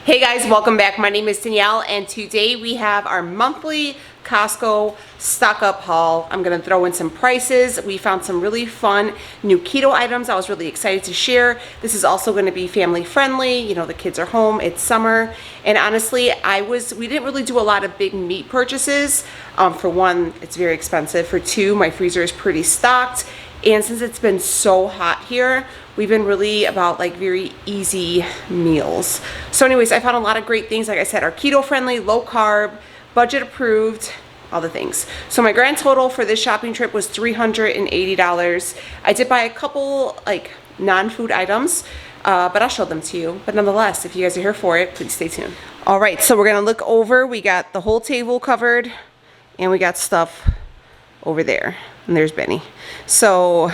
Hey guys, welcome back. My name is Danielle and today we have our monthly Costco stock up haul. I'm going to throw in some prices. We found some really fun new keto items I was really excited to share. This is also going to be family friendly. You know, the kids are home, it's summer, and honestly we didn't really do a lot of big meat purchases. For one, it's very expensive. For two, my freezer is pretty stocked. And since it's been so hot here, we've been really about like very easy meals. So anyways, I found a lot of great things. Like I said, are keto friendly, low carb, budget approved, all the things. So my grand total for this shopping trip was $380. I did buy a couple like non-food items, but I'll show them to you. But nonetheless, if you guys are here for it, please stay tuned. All right, so we're gonna look over. We got the whole table covered and we got stuff over there. And there's Benny. So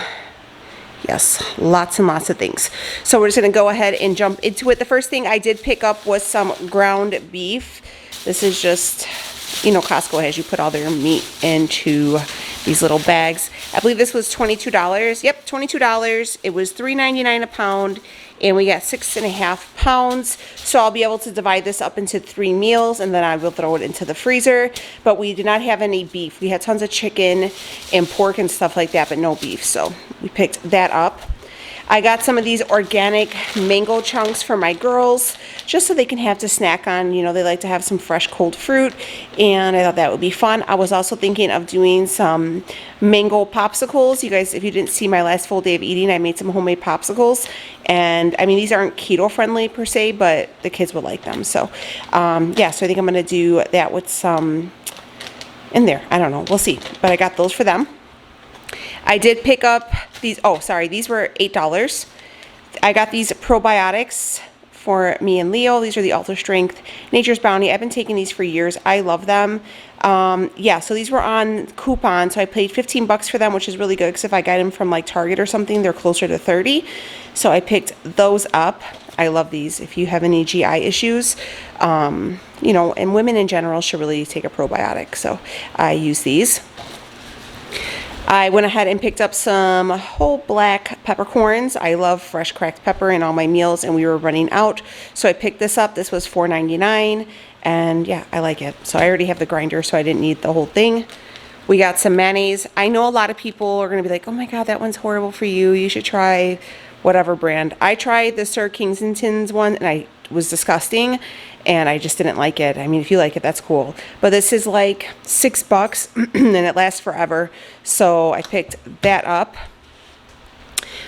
yes, lots and lots of things. So we're just gonna go ahead and jump into it. The first thing I did pick up was some ground beef. This is just, you know, Costco has you put all their meat into these little bags. I believe this was $22. Yep, $22. It was $3.99 a pound, and we got 6.5 pounds. So I'll be able to divide this up into 3 meals, and then I will throw it into the freezer. But we did not have any beef. We had tons of chicken and pork and stuff like that, but no beef. So we picked that up. I got some of these organic mango chunks for my girls, just so they can have to snack on. You know, they like to have some fresh cold fruit, and I thought that would be fun. I was also thinking of doing some mango popsicles. You guys, if you didn't see my last full day of eating, I made some homemade popsicles, and I mean, these aren't keto friendly per se, but the kids would like them. So yeah, so I think I'm gonna do that with some in there. I don't know, we'll see, but I got those for them. I did pick up these, oh sorry, these were $8. I got these probiotics for me and Leo. These are the Ultra Strength Nature's Bounty. I've been taking these for years. I love them. Yeah, so these were on coupon, so I paid 15 bucks for them, which is really good, because if I got them from like Target or something, they're closer to 30. So I picked those up. I love these. If you have any GI issues, you know, and women in general should really take a probiotic. So I use these. I went ahead and picked up some whole black peppercorns. I love fresh cracked pepper in all my meals, and we were running out. So I picked this up. This was $4.99, and yeah, I like it. So I already have the grinder, so I didn't need the whole thing. We got some mayonnaise. I know a lot of people are going to be like, oh my God, that one's horrible for you. You should try whatever brand. I tried the Sir Kensington's one, and I was disgusting, and I just didn't like it. I mean, if you like it, that's cool. But this is like $6 and it lasts forever. So I picked that up.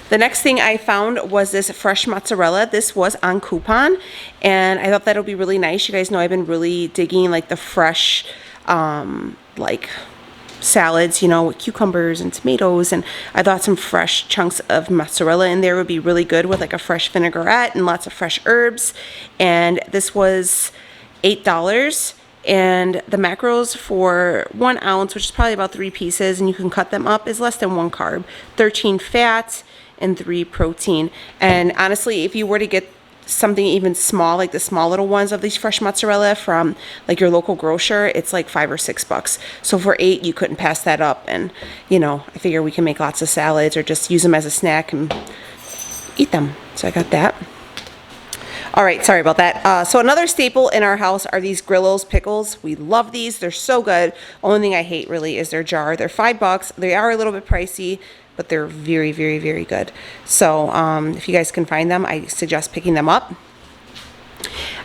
The next thing I found was this fresh mozzarella. This was on coupon, and I thought that would be really nice. You guys know I've been really digging like the fresh, like salads, you know, with cucumbers and tomatoes, and I thought some fresh chunks of mozzarella in there would be really good with like a fresh vinaigrette and lots of fresh herbs. And this was $8, and the macros for 1 ounce, which is probably about 3 pieces, and you can cut them up, is less than 1 carb, 13 fat and 3 protein. And honestly, if you were to get something even small, like the small little ones of these fresh mozzarella from like your local grocer, it's like $5 or $6. So for 8, you couldn't pass that up. And you know, I figure we can make lots of salads or just use them as a snack and eat them. So I got that. All right, sorry about that. So another staple in our house are these Grillo's pickles. We love these. They're so good. Only thing I hate really is their jar. They're $5. They are a little bit pricey, but they're very, very, very good. So if you guys can find them, I suggest picking them up.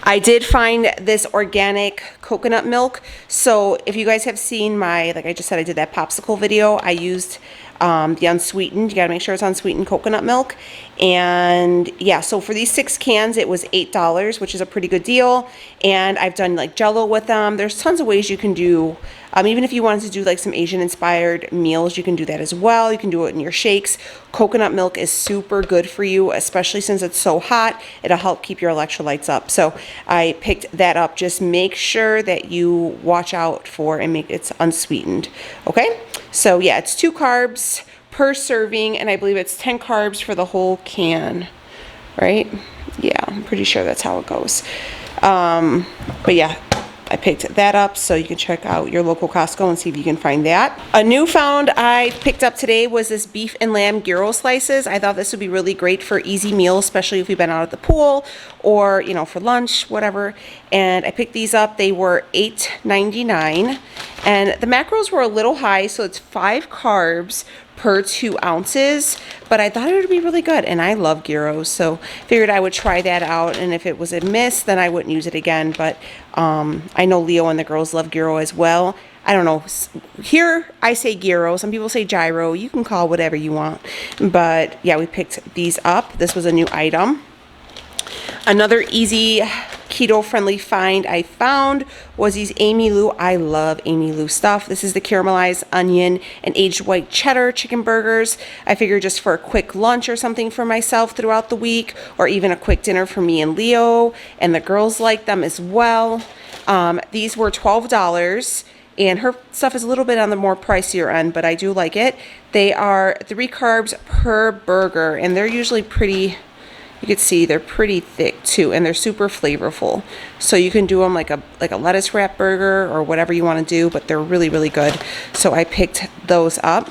I did find this organic coconut milk. So if you guys have seen my, like I just said, I did that popsicle video. I used the unsweetened. You gotta make sure it's unsweetened coconut milk. And yeah, so for these 6 cans, it was $8, which is a pretty good deal. And I've done like Jello with them. There's tons of ways you can do. Even if you wanted to do like some Asian inspired meals, you can do that as well. You can do it in your shakes. Coconut milk is super good for you, especially since it's so hot. It'll help keep your electrolytes up. So I picked that up. Just make sure that you watch out for and make it's unsweetened. Okay, so yeah, it's 2 carbs per serving, and I believe it's 10 carbs for the whole can, right? Yeah, I'm pretty sure that's how it goes. But yeah, I picked that up, so you can check out your local Costco and see if you can find that. A new found I picked up today was this beef and lamb gyro slices. I thought this would be really great for easy meals, especially if we've been out at the pool or, you know, for lunch, whatever. And I picked these up. They were $8.99, and the macros were a little high, so it's 5 carbs per 2 ounces, but I thought it would be really good, and I love gyros, so figured I would try that out, and if it was a miss, then I wouldn't use it again. But I know Leo and the girls love gyro as well. I don't know, here I say gyro, some people say gyro, you can call whatever you want, but yeah, we picked these up. This was a new item. Another easy keto-friendly find I found was these Amy Lou. I love Amy Lou stuff. This is the caramelized onion and aged white cheddar chicken burgers. I figured just for a quick lunch or something for myself throughout the week, or even a quick dinner for me and Leo, and the girls like them as well. These were $12, and her stuff is a little bit on the more pricier end, but I do like it. They are 3 carbs per burger, and they're usually pretty, you can see they're pretty thick too, and they're super flavorful. So you can do them like a lettuce wrap burger or whatever you want to do, but they're really, really good. So I picked those up.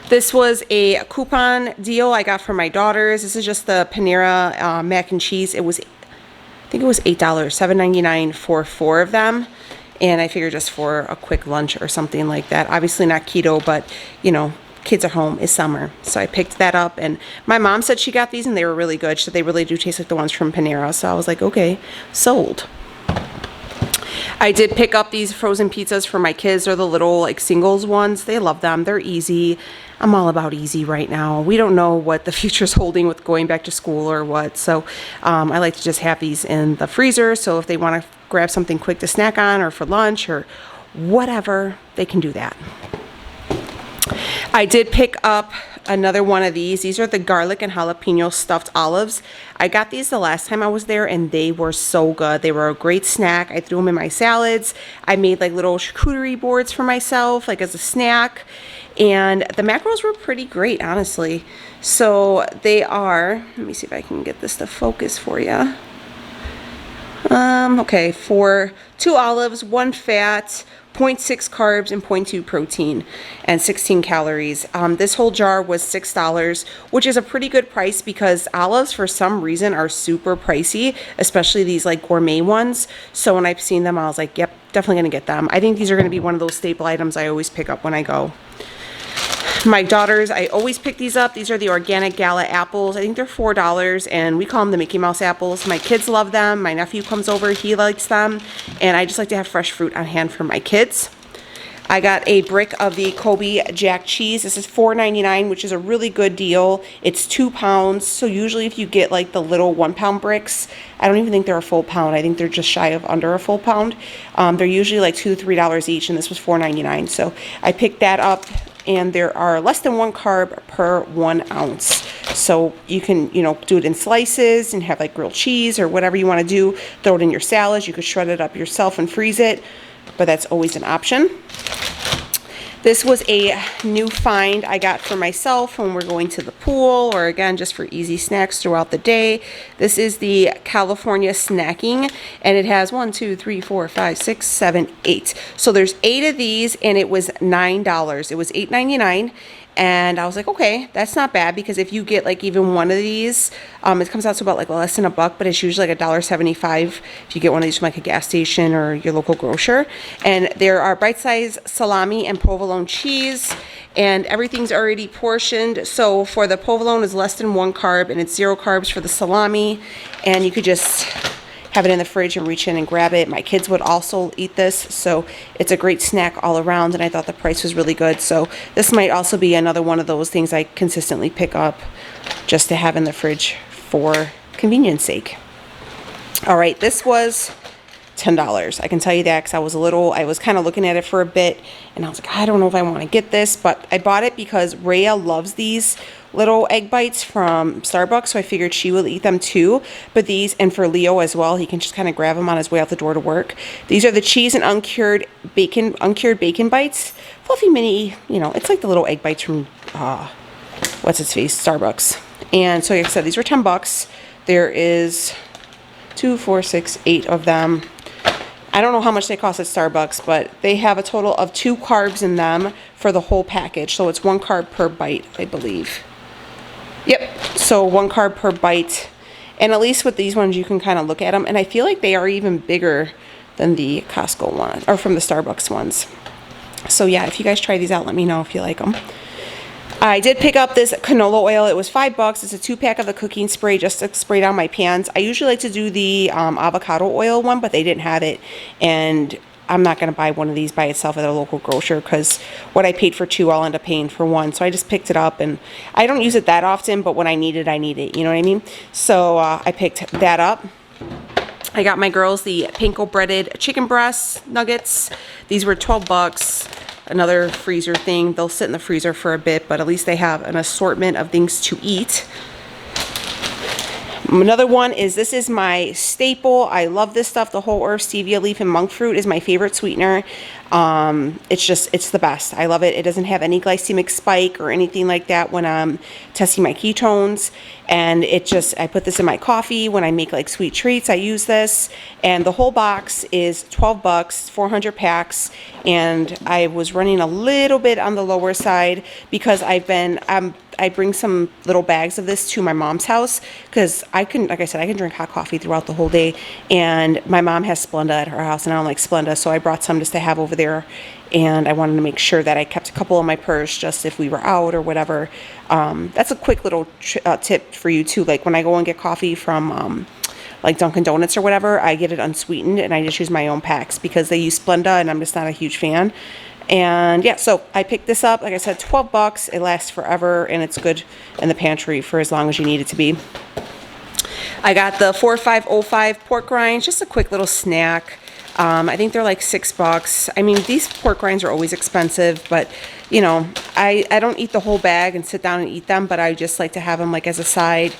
This was a coupon deal I got for my daughters. This is just the Panera mac and cheese. I think it was $8, $7.99 for 4 of them. And I figured just for a quick lunch or something like that. Obviously not keto, but you know, kids are home, it's summer. So I picked that up, and my mom said she got these and they were really good. She said they really do taste like the ones from Panera. So I was like, okay, sold. I did pick up these frozen pizzas for my kids. They're the little like singles ones. They love them. They're easy. I'm all about easy right now. We don't know what the future's holding with going back to school or what. So I like to just have these in the freezer. So if they want to grab something quick to snack on or for lunch or whatever, they can do that. I did pick up another one of these. These are the garlic and jalapeno stuffed olives. I got these the last time I was there, and they were so good. They were a great snack. I threw them in my salads. I made like little charcuterie boards for myself, like as a snack. And the macros were pretty great, honestly. So they are, let me see if I can get this to focus for you. Okay, for 2 olives, 1 fat, 0.6 carbs, and 0.2 protein, and 16 calories. This whole jar was $6, which is a pretty good price because olives for some reason are super pricey, especially these like gourmet ones. So when I've seen them, I was like, yep, definitely gonna get them. I think these are gonna be one of those staple items I always pick up when I go. My daughters, I always pick these up. These are the organic gala apples. I think they're $4, and we call them the Mickey Mouse apples. My kids love them. My nephew comes over, he likes them, and I just like to have fresh fruit on hand for my kids. I got a brick of the Kobe Jack cheese. This is $4.99, which is a really good deal. It's 2 pounds, so usually if you get like the little 1-pound bricks, I don't even think they're a full pound. I think they're just shy of under a full pound. They're usually like $2 to $3 each, and this was $4.99. So I picked that up, and there are less than 1 carb per 1 ounce. So you can, you know, do it in slices and have like grilled cheese or whatever you want to do. Throw it in your salads. You could shred it up yourself and freeze it, but that's always an option. This was a new find I got for myself when we're going to the pool, or again, just for easy snacks throughout the day. This is the California Snacking, and it has 1, 2, 3, 4, 5, 6, 7, 8. So there's 8 of these, and it was $9. It was $8.99. And I was like, okay, that's not bad, because if you get like even one of these, it comes out to about like less than $1, but it's usually like $1.75 if you get one of these from like a gas station or your local grocer. And there are bite-sized salami and provolone cheese, and everything's already portioned. So for the provolone is less than 1 carb, and it's 0 carbs for the salami, and you could just have it in the fridge and reach in and grab it. My kids would also eat this, so it's a great snack all around, and I thought the price was really good. So this might also be another one of those things I consistently pick up just to have in the fridge for convenience sake. All right, this was $10. I can tell you that because I was kind of looking at it for a bit, and I was like, I don't know if I want to get this, but I bought it because Rhea loves these little egg bites from Starbucks, so I figured she will eat them too. But these, and for Leo as well, he can just kind of grab them on his way out the door to work. These are the cheese and uncured bacon bites. Fluffy mini, you know, it's like the little egg bites from, what's its face, Starbucks. And so like I said, these were $10. There is 2, 4, 6, 8 of them. I don't know how much they cost at Starbucks, but they have a total of 2 carbs in them for the whole package. So it's 1 carb per bite, I believe. Yep, so 1 carb per bite. And at least with these ones, you can kind of look at them. And I feel like they are even bigger than the Costco one, or from the Starbucks ones. So yeah, if you guys try these out, let me know if you like them. I did pick up this canola oil. It was $5. It's a 2-pack of the cooking spray just to spray down my pans. I usually like to do the avocado oil one, but they didn't have it. And I'm not going to buy one of these by itself at a local grocer because what I paid for 2, I'll end up paying for 1. So I just picked it up, and I don't use it that often, but when I need it, I need it. You know what I mean? So I picked that up. I got my girls the panko breaded chicken breast nuggets. These were $12. Another freezer thing. They'll sit in the freezer for a bit, but at least they have an assortment of things to eat. Another one is, this is my staple. I love this stuff. The whole earth stevia leaf and monk fruit is my favorite sweetener. It's the best. I love it. It doesn't have any glycemic spike or anything like that when I'm testing my ketones. And I put this in my coffee when I make like sweet treats. I use this, and the whole box is $12, 400 packs. And I was running a little bit on the lower side because I bring some little bags of this to my mom's house because like I said, I can drink hot coffee throughout the whole day. And my mom has Splenda at her house, and I don't like Splenda, so I brought some just to have over there. And I wanted to make sure that I kept a couple in my purse just if we were out or whatever. That's a quick little tip for you too. Like when I go and get coffee from like Dunkin' Donuts or whatever, I get it unsweetened and I just use my own packs because they use Splenda and I'm just not a huge fan. And yeah, so I picked this up. Like I said, $12. It lasts forever and it's good in the pantry for as long as you need it to be. I got the 4505 pork rinds, just a quick little snack. I think they're like $6. I mean, these pork rinds are always expensive, but you know, I don't eat the whole bag and sit down and eat them, but I just like to have them like as a side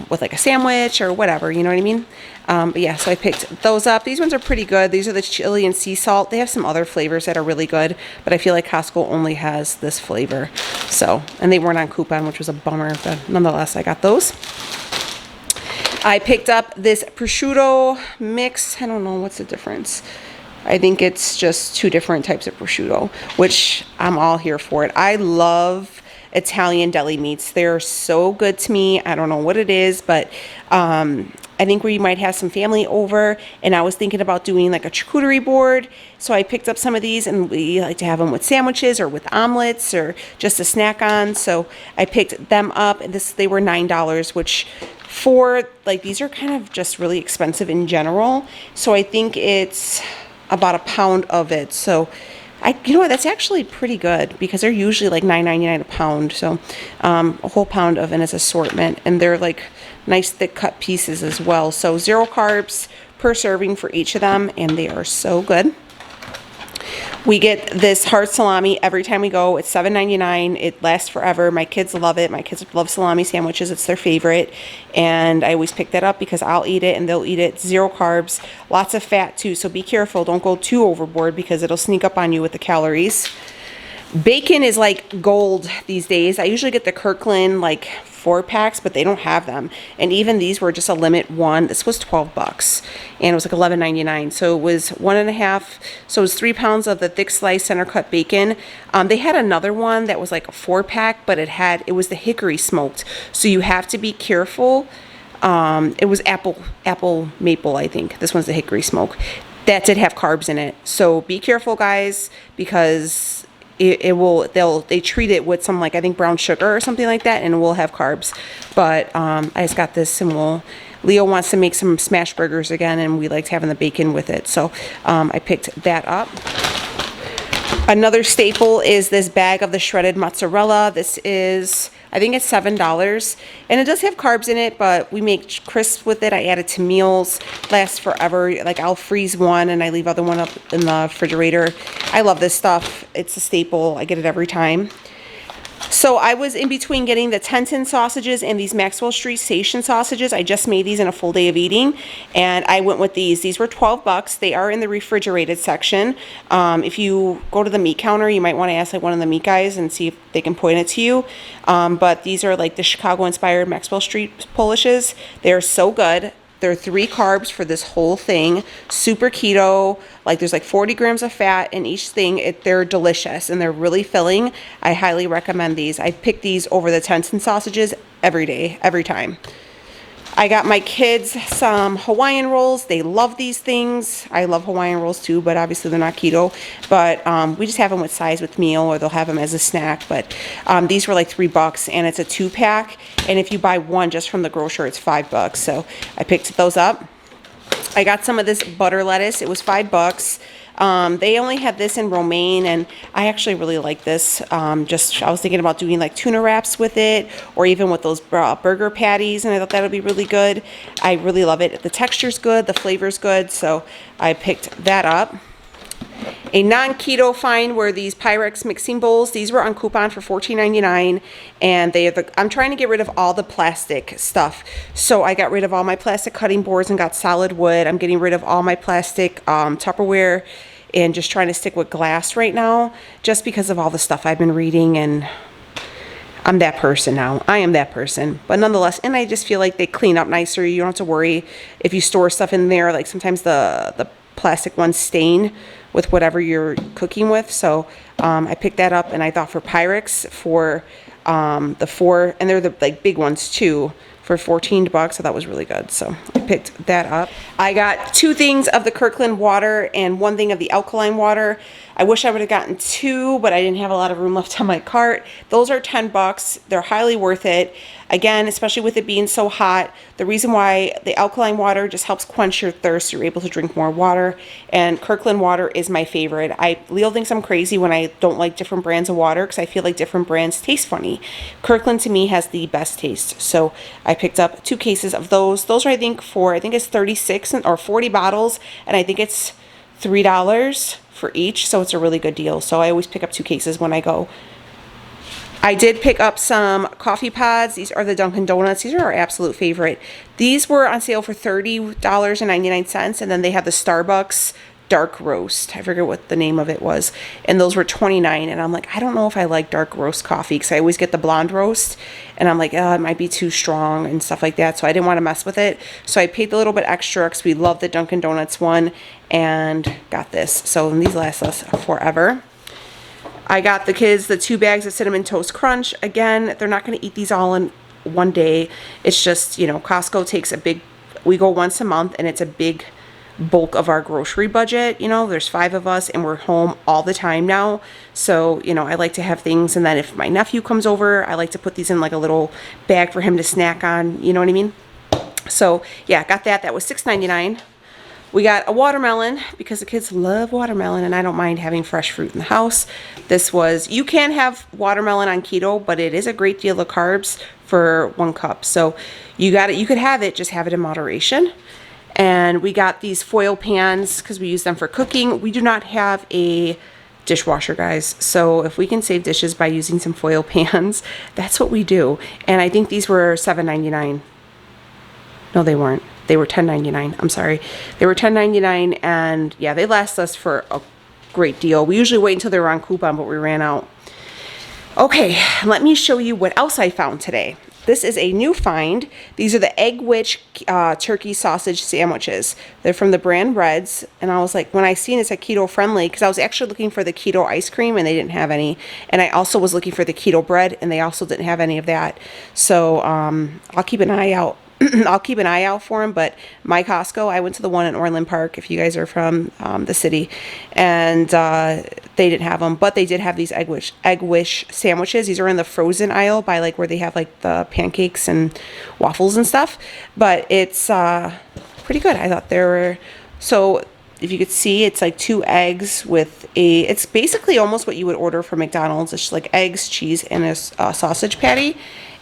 with like a sandwich or whatever, you know what I mean? But yeah, so I picked those up. These ones are pretty good. These are the chili and sea salt. They have some other flavors that are really good, but I feel like Costco only has this flavor. So, and they weren't on coupon, which was a bummer, but nonetheless, I got those. I picked up this prosciutto mix. I don't know what's the difference. I think it's just 2 different types of prosciutto, which I'm all here for it. I love Italian deli meats. They're so good to me. I don't know what it is, but I think we might have some family over, and I was thinking about doing like a charcuterie board. So I picked up some of these, and we like to have them with sandwiches or with omelets or just a snack on. So I picked them up, and they were $9, which for like, these are kind of just really expensive in general. So I think it's about a pound of it. So you know what, that's actually pretty good because they're usually like $9.99 a pound. So a whole pound of an assortment, and they're like nice thick cut pieces as well. So 0 carbs per serving for each of them, and they are so good. We get this hard salami every time we go. It's $7.99. It lasts forever. My kids love it. My kids love salami sandwiches. It's their favorite. And I always pick that up because I'll eat it and they'll eat it. 0 carbs. Lots of fat too. So be careful. Don't go too overboard because it'll sneak up on you with the calories. Bacon is like gold these days. I usually get the Kirkland like 4 packs, but they don't have them. And even these were just a limit 1. This was $12 and it was like $11.99. So it was 1.5. So it was 3 pounds of the thick sliced center cut bacon. They had another one that was like a 4 pack, but it was the hickory smoked. So you have to be careful. It was apple maple, I think. This one's the hickory smoke. That did have carbs in it. So be careful, guys, because they treat it with some, like, I think brown sugar or something like that, and it will have carbs. But I just got this, and Leo wants to make some smash burgers again, and we liked having the bacon with it. So I picked that up. Another staple is this bag of the shredded mozzarella. This is, I think it's $7, and it does have carbs in it, but we make crisps with it. I add it to meals, lasts forever. Like, I'll freeze one and I leave other one up in the refrigerator. I love this stuff. It's a staple. I get it every time. So I was in between getting the Tenton sausages and these Maxwell Street Station sausages. I just made these in a full day of eating, and I went with these. These were $12. They are in the refrigerated section. If you go to the meat counter, you might want to ask like one of the meat guys and see if they can point it to you. But these are like the Chicago-inspired Maxwell Street Polishes. They're so good. There are 3 carbs for this whole thing. Super keto. Like there's like 40 grams of fat in each thing. They're delicious and they're really filling. I highly recommend these. I pick these over the Tenson sausages every day, every time. I got my kids some Hawaiian rolls. They love these things. I love Hawaiian rolls too, but obviously they're not keto. But we just have them with sides with meal, or they'll have them as a snack. But these were like $3, and it's a 2-pack. And if you buy one just from the grocer, it's $5. So I picked those up. I got some of this butter lettuce. It was $5. They only had this in romaine, and I actually really like this. I was thinking about doing like tuna wraps with it, or even with those burger patties, and I thought that would be really good. I really love it. The texture's good, the flavor's good, so I picked that up. A non-keto find were these Pyrex mixing bowls. These were on coupon for $14.99, and I'm trying to get rid of all the plastic stuff. So I got rid of all my plastic cutting boards and got solid wood. I'm getting rid of all my plastic Tupperware and just trying to stick with glass right now, just because of all the stuff I've been reading, and I'm that person now. I am that person. But nonetheless, and I just feel like they clean up nicer. You don't have to worry if you store stuff in there. Like sometimes the plastic ones stain with whatever you're cooking with. So I picked that up, and I thought for Pyrex for the 4, and they're the like big ones too, for $14. I thought was really good, so I picked that up. I got 2 things of the Kirkland water and 1 thing of the alkaline water. I wish I would have gotten 2, but I didn't have a lot of room left on my cart. Those are $10. They're highly worth it. Again, especially with it being so hot, the reason why the alkaline water just helps quench your thirst. You're able to drink more water, and Kirkland water is my favorite. Leo thinks I'm crazy when I don't like different brands of water, because I feel like different brands taste funny. Kirkland to me has the best taste, so I picked up 2 cases of those. Those are I think it's 36 or 40 bottles, and I think it's $3 for each, so it's a really good deal. So I always pick up 2 cases when I go. I did pick up some coffee pods. These are the Dunkin' Donuts. These are our absolute favorite. These were on sale for $30.99, and then they have the Starbucks dark roast. I forget what the name of it was, and those were $29. And I'm like, I don't know if I like dark roast coffee, because I always get the blonde roast, and I'm like, oh, it might be too strong and stuff like that, so I didn't want to mess with it. So I paid a little bit extra, because we love the Dunkin' Donuts one, and got this. So these last us forever. I got the kids the 2 bags of Cinnamon Toast Crunch. Again, they're not going to eat these all in one day. It's just, Costco takes we go once a month, and it's a big bulk of our grocery budget. There's 5 of us, and we're home all the time now. So, I like to have things, and then if my nephew comes over, I like to put these in like a little bag for him to snack on. You know what I mean? So, yeah, got that. That was $6.99. We got a watermelon, because the kids love watermelon, and I don't mind having fresh fruit in the house. You can have watermelon on keto, but it is a great deal of carbs for 1 cup. So you could have it, just have it in moderation. And we got these foil pans, because we use them for cooking. We do not have a dishwasher, guys. So if we can save dishes by using some foil pans, that's what we do. And I think these were $7.99. No, they weren't. They were $10.99. I'm sorry. They were $10.99, and yeah, they last us for a great deal. We usually wait until they were on coupon, but we ran out. Okay, let me show you what else I found today. This is a new find. These are the Egg Witch turkey sausage sandwiches. They're from the brand Reds, and I was like, when I seen it's a keto friendly, because I was actually looking for the keto ice cream, and they didn't have any. And I also was looking for the keto bread, and they also didn't have any of that. So I'll keep an eye out. I'll keep an eye out for them, but my Costco, I went to the one in Orland Park, if you guys are from the city, and they didn't have them, but they did have these Egg Wish sandwiches. These are in the frozen aisle by like where they have like the pancakes and waffles and stuff, but it's pretty good. I thought they were, so if you could see, it's like 2 eggs with it's basically almost what you would order from McDonald's. It's just like eggs, cheese, and a sausage patty.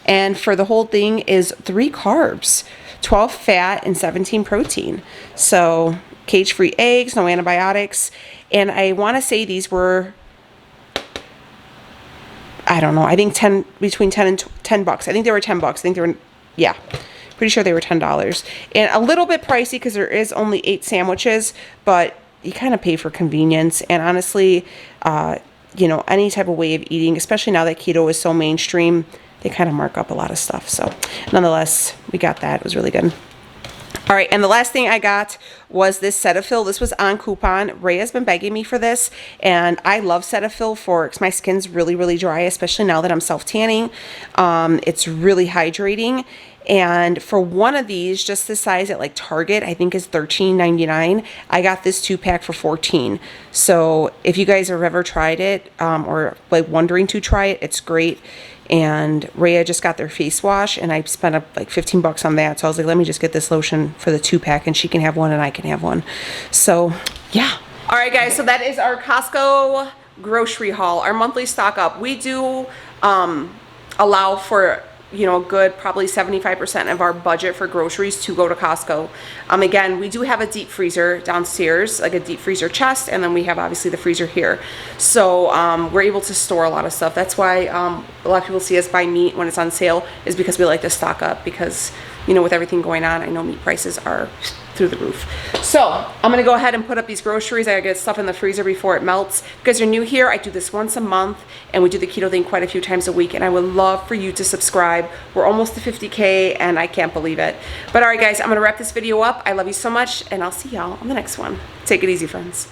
And for the whole thing is 3 carbs, 12 fat, and 17 protein. So cage-free eggs, no antibiotics. And I want to say these were, I don't know, I think between 10 and $10. I think they were $10. I think they were, yeah, pretty sure they were $10. And a little bit pricey, because there is only 8 sandwiches, but you kind of pay for convenience. And honestly, any type of way of eating, especially now that keto is so mainstream, they kind of mark up a lot of stuff. So nonetheless, we got that. It was really good. All right, and the last thing I got was this Cetaphil. This was on coupon. Ray has been begging me for this, and I love Cetaphil because my skin's really, really dry, especially now that I'm self-tanning. It's really hydrating. And for one of these, just the size at like Target, I think is $13.99. I got this 2-pack for $14. So if you guys have ever tried it or like wondering to try it, it's great. And Rhea just got their face wash, and I spent up like 15 bucks on that. So I was like, let me just get this lotion for the 2-pack, and she can have one and I can have one. So yeah. All right, guys. So that is our Costco grocery haul, our monthly stock up. We do allow for, you know, a good probably 75% of our budget for groceries to go to Costco. Again, we do have a deep freezer downstairs, like a deep freezer chest, and then we have obviously the freezer here. So we're able to store a lot of stuff. That's why a lot of people see us buy meat when it's on sale, is because we like to stock up, because, you know, with everything going on, I know meat prices are through the roof. So I'm gonna go ahead and put up these groceries. I gotta get stuff in the freezer before it melts. If you guys are new here, I do this once a month, and we do the keto thing quite a few times a week, and I would love for you to subscribe. We're almost to 50K, and I can't believe it. But all right, guys, I'm gonna wrap this video up. I love you so much, and I'll see y'all on the next one. Take it easy, friends.